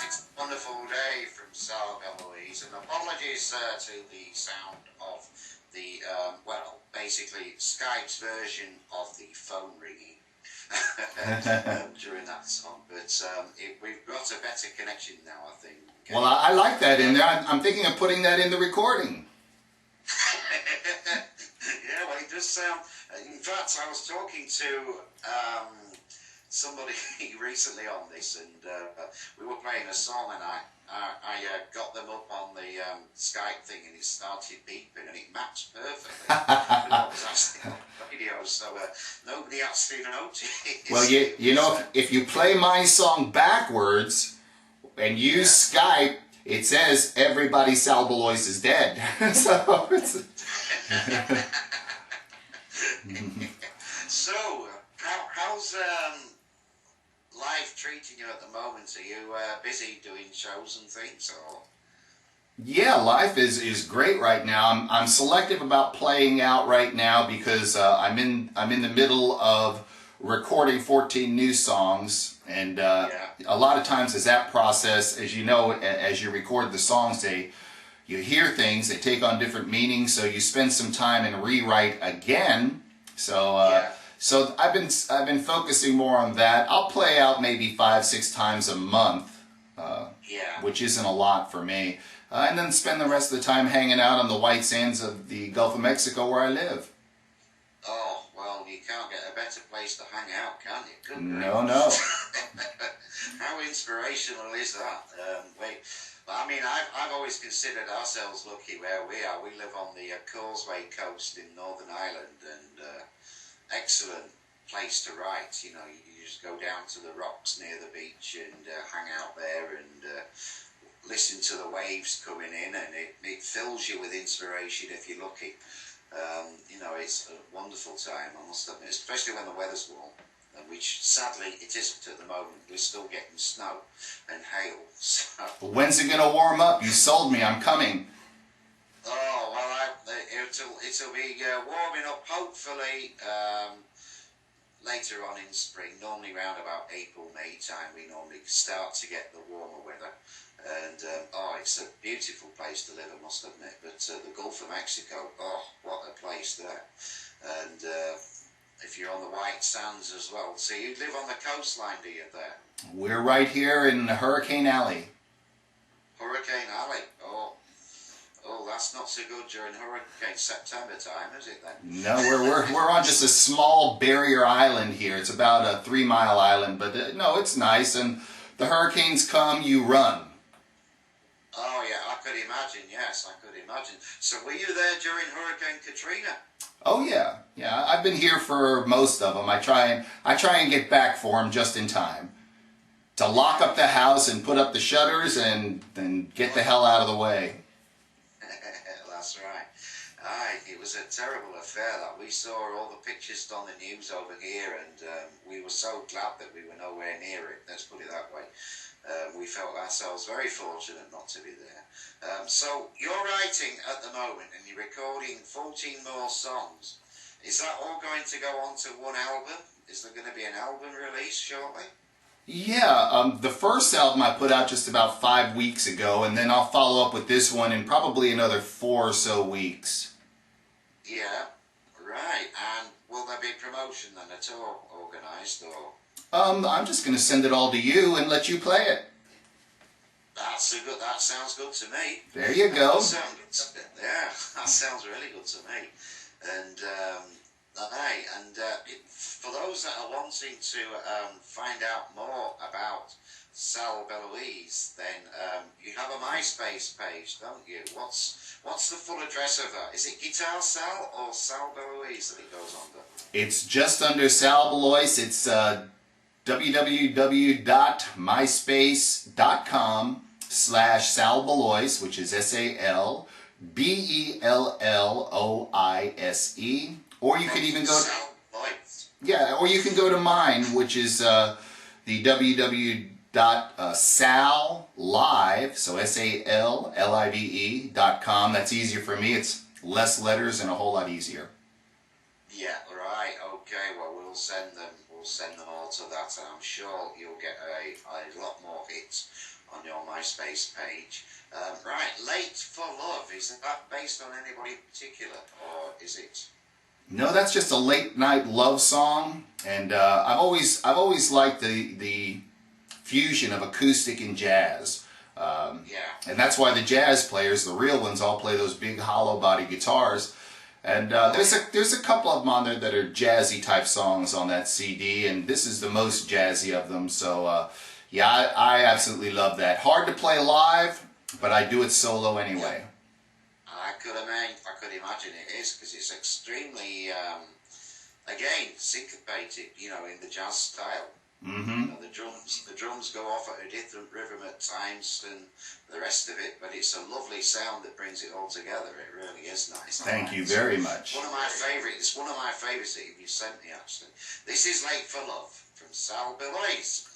it's a wonderful day from Sal, Belloise, and apologies to the sound of the, well, basically Skype's version of the phone ringing during that song, but we've got a better connection now, I think. Well, I like that in there. I'm thinking of putting that in the recording. Yeah, well, it does sound. In fact, I was talking to somebody recently on this, and we were playing a song, and I got them up on the Skype thing, and it started beeping, and it matched perfectly with what was actually on the radio, so nobody actually noticed. Well, you know, if you play my song backwards and use Skype, it says everybody Sal Belloise is dead. So it's... So, how's life treating you at the moment? Are you busy doing shows and things, or? Yeah, life is great right now. I'm selective about playing out right now because I'm in the middle of recording 14 new songs, and a lot of times as that process, as you know, as you record the songs, you hear things, they take on different meanings, so you spend some time and rewrite again. So so I've been focusing more on that. I'll play out maybe 5-6 times a month, which isn't a lot for me, and then spend the rest of the time hanging out on the white sands of the Gulf of Mexico where I live. Oh, well, you can't get a better place to hang out, can you? Good No. How inspirational is that? I mean, I've always considered ourselves lucky where we are. We live on the Causeway coast in Northern Ireland, and excellent place to write. You know, you just go down to the rocks near the beach and hang out there and listen to the waves coming in, and it fills you with inspiration if you're lucky. You know, it's a wonderful time, I must admit, especially when the weather's warm, which sadly it isn't at the moment. We're still getting snow and hail. So. When's it gonna warm up? You sold me. I'm coming. Oh well, it'll be warming up hopefully later on in spring. Normally around about April, May time, we normally start to get the warmer weather. And it's a beautiful place to live, I must admit. But the Gulf of Mexico, oh, what a place there! And if you're on the white sands as well, so you live on the coastline, do you? There. We're right here in Hurricane Alley. Hurricane Alley. Oh, that's not so good during Hurricane September time, is it then? No, we're on just a small barrier island here. It's about a 3-mile island, but no, it's nice. And the hurricanes come, you run. Oh yeah, I could imagine. Yes, I could imagine. So were you there during Hurricane Katrina? Oh yeah. I've been here for most of them. I try and get back for them just in time to lock up the house and put up the shutters and then get the hell out of the way. That's right. It was a terrible affair that we saw all the pictures on the news over here, and we were so glad that we were nowhere near it. Let's put it that way. We felt ourselves very fortunate not to be there. So you're writing at the moment and you're recording 14 more songs. Is that all going to go on to one album? Is there going to be an album release shortly? Yeah, the first album I put out just about 5 weeks ago, and then I'll follow up with this one in probably another 4 or so weeks. Yeah, right. And will there be promotion then at all organised, or? I'm just going to send it all to you and let you play it. That sounds good to me. There you go. Yeah, that sounds really good to me. And for those that are wanting to find out more about Sal Belloise, then you have a MySpace page, don't you? What's the full address of that? Is it Guitar Sal or Sal Belloise that it goes under? It's just under Sal Belloise. It's www.myspace.com/Sal Belloise, which is SALBELLOISE. Or you could even go or you can go to mine, which is the www.sallive, so SALLIVE.com. That's easier for me. It's less letters and a whole lot easier. Yeah, right. Okay. Well, we'll send them all to that, and I'm sure you'll get a lot more hits on your MySpace page. Right, Late for Love, is that based on anybody in particular, or is it? No, that's just a late night love song, and I've always liked the fusion of acoustic and jazz. Yeah. And that's why the jazz players, the real ones, all play those big hollow body guitars. And there's a couple of them on there that are jazzy type songs on that CD, and this is the most jazzy of them. So yeah, I absolutely love that. Hard to play live, but I do it solo anyway. I could imagine it is, because it's extremely, again, syncopated, in the jazz style. Mm-hmm. The drums go off at a different rhythm at times than the rest of it, but it's a lovely sound that brings it all together. It really is nice. Thank you very much. One of my favourites. It's one of my favourites that you sent me, actually. This is Late for Love from Sal Belloise.